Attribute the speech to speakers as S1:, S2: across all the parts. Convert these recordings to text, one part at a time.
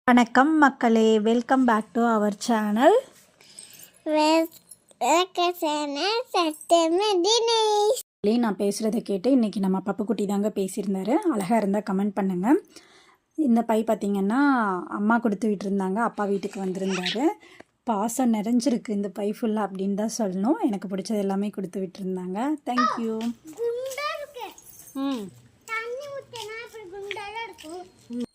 S1: வணக்கம் மக்களே, welcome back to our channel. நான் பேசுகிறத கேட்டு இன்றைக்கி நம்ம பப்புக்குட்டி தாங்க பேசியிருந்தாரு. அழகாக இருந்தால் கமெண்ட் பண்ணுங்கள். இந்த பை பார்த்திங்கன்னா அம்மா கொடுத்து விட்டுருந்தாங்க, அப்பா வீட்டுக்கு வந்திருந்தாரு. பாசம் நிறைஞ்சிருக்கு இந்த பை ஃபுல்லாக அப்படின்னு தான் சொல்லணும். எனக்கு பிடிச்சது எல்லாமே கொடுத்து விட்டுருந்தாங்க. தேங்க்யூ.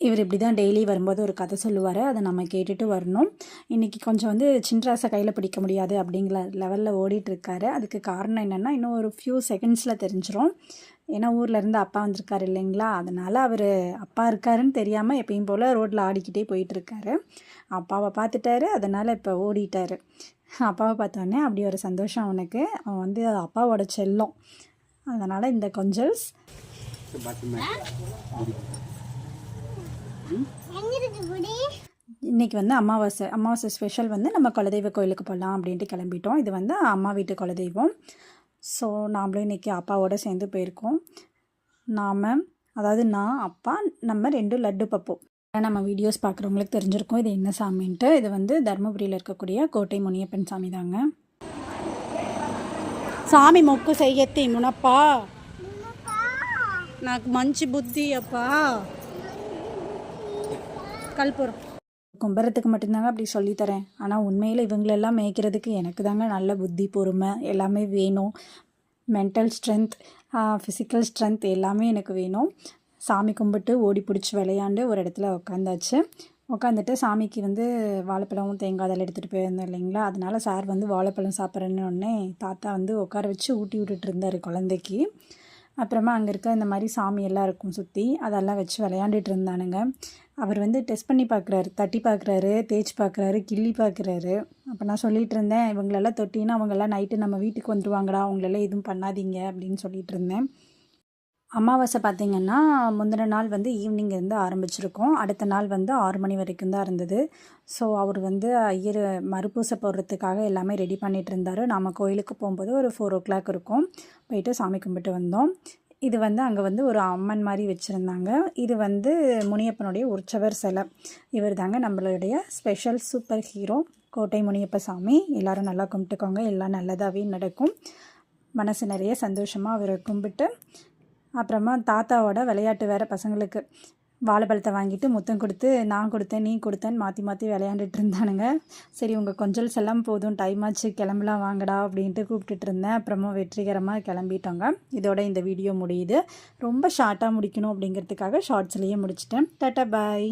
S1: இவர் இப்படி தான் டெய்லி வரும்போது ஒரு கதை சொல்லுவார், அதை நம்ம கேட்டுட்டு வரணும். இன்றைக்கி கொஞ்சம் சின்ராசை கையில் பிடிக்க முடியாது அப்படிங்கிற லெவலில் ஓடிட்டுருக்காரு. அதுக்கு காரணம் என்னென்னா, இன்னும் ஒரு ஃபியூ செகண்ட்ஸில் தெரிஞ்சிடும். ஏன்னா ஊர்லேருந்து அப்பா வந்திருக்காரு இல்லைங்களா, அதனால் அவர் அப்பா இருக்காருன்னு தெரியாமல் எப்பயும் போல் ரோட்டில் ஆடிக்கிட்டே போயிட்டுருக்காரு. அப்பாவை பார்த்துட்டாரு, அதனால் இப்போ ஓடிட்டார். அப்பாவை பார்த்தோன்னே அப்படி ஒரு சந்தோஷம் அவனுக்கு. அவன் அப்பாவோட செல்லம், அதனால் இந்த கொஞ்சல்ஸ். இன்றைக்கி அமாவாசை ஸ்பெஷல் நம்ம குலதெய்வ கோயிலுக்கு போகலாம் அப்படின்ட்டு கிளம்பிட்டோம். இது அம்மா வீட்டு குலதெய்வம். ஸோ நாமளும் இன்றைக்கி அப்பாவோடு சேர்ந்து போயிருக்கோம். நான் அப்பா நம்ம 2 லட்டு பப்பு. நம்ம வீடியோஸ் பார்க்குறவங்களுக்கு தெரிஞ்சிருக்கோம் இது என்ன சாமின்ட்டு. இது தருமபுரியில் இருக்கக்கூடிய கோட்டை முனியப்பன் சாமி தாங்க. சாமி மொக்கு செய்யத்தி முனப்பா నాకు మంచి బుద్ధి அப்பா. கல்புரம் கும்புறத்துக்கு மட்டும்தாங்க அப்படி சொல்லித்தரேன். ஆனால் உண்மையில் இவங்களெல்லாம் மேய்க்கிறதுக்கு எனக்கு தாங்க நல்ல புத்தி, பொறுமை எல்லாமே வேணும். மென்டல் ஸ்ட்ரென்த், ஃபிசிக்கல் ஸ்ட்ரென்த் எல்லாமே எனக்கு வேணும். சாமி கும்பிட்டு ஓடி பிடிச்சி விளையாண்டு ஒரு இடத்துல உட்காந்துட்டு சாமிக்கு வாழைப்பழமும் தேங்காய் அதெல்லாம் எடுத்துகிட்டு போயிருந்தோம் இல்லைங்களா. அதனால் சார் வாழைப்பழம் சாப்பிட்றேன்னு தாத்தா உட்கார வச்சு ஊட்டி விட்டுட்டு இருந்தார் குழந்தைக்கு. அப்புறமா அங்கே இருக்க இந்த மாதிரி சாமியெல்லாம் இருக்கும் சுற்றி, அதெல்லாம் வச்சு விளையாண்டுட்டு இருந்தானுங்க. அவர் டெஸ்ட் பண்ணி பார்க்குறாரு, தட்டி பார்க்குறாரு, தேய்ச்சி பார்க்குறாரு, கிள்ளி பார்க்குறாரு. அப்போ நான் சொல்லிகிட்டு இருந்தேன், இவங்களெல்லாம் தொட்டின்னா அவங்கெல்லாம் நைட்டு நம்ம வீட்டுக்கு வந்துடுவாங்கடா, அவங்களெல்லாம் எதுவும் பண்ணாதீங்க அப்படின்னு சொல்லிகிட்டு இருந்தேன். அமாவாசை பார்த்திங்கன்னா முந்தின நாள் ஈவினிங் இருந்து ஆரம்பிச்சிருக்கோம். அடுத்த நாள் 6 மணி வரைக்கும் தான் இருந்தது. ஸோ அவர் ஐயர் மறுப்பூசை போடுறதுக்காக எல்லாமே ரெடி பண்ணிகிட்டு இருந்தார். நாம் கோயிலுக்கு போகும்போது ஒரு 4 o'clock இருக்கும். போயிட்டு சாமி கும்பிட்டு வந்தோம். இது அங்கே ஒரு அம்மன் மாதிரி வச்சுருந்தாங்க. இது முனியப்பனுடைய உற்சவர் சிலை. இவர் தாங்க நம்மளுடைய ஸ்பெஷல் சூப்பர் ஹீரோ கோட்டை முனியப்ப சாமி. எல்லோரும் நல்லா கும்பிட்டுக்கோங்க, எல்லாம் நல்லதாகவே நடக்கும். மனசு நிறைய சந்தோஷமாக அவரை கும்பிட்டு, அப்புறமா தாத்தாவோட விளையாட்டு வேறு பசங்களுக்கு வாழைப்பழத்தை வாங்கிட்டு முத்தம் கொடுத்து, நான் கொடுத்தேன் நீ கொடுத்தேன்னு மாற்றி விளையாண்டுட்டு இருந்தானுங்க. சரி உங்கள் கொஞ்சல்ஸ் எல்லாம் போதும், டைம் ஆச்சு, கிளம்பலாம் வாங்கடா அப்படின்ட்டு கூப்பிட்டுட்டு இருந்தேன். அப்புறமா வெற்றிகரமாக கிளம்பிட்டோங்க. இதோட இந்த வீடியோ முடியுது. ரொம்ப ஷார்ட்டாக முடிக்கணும் அப்படிங்கிறதுக்காக ஷார்ட்ஸ்லேயே முடிச்சிட்டேன். டாட்டா பாய்.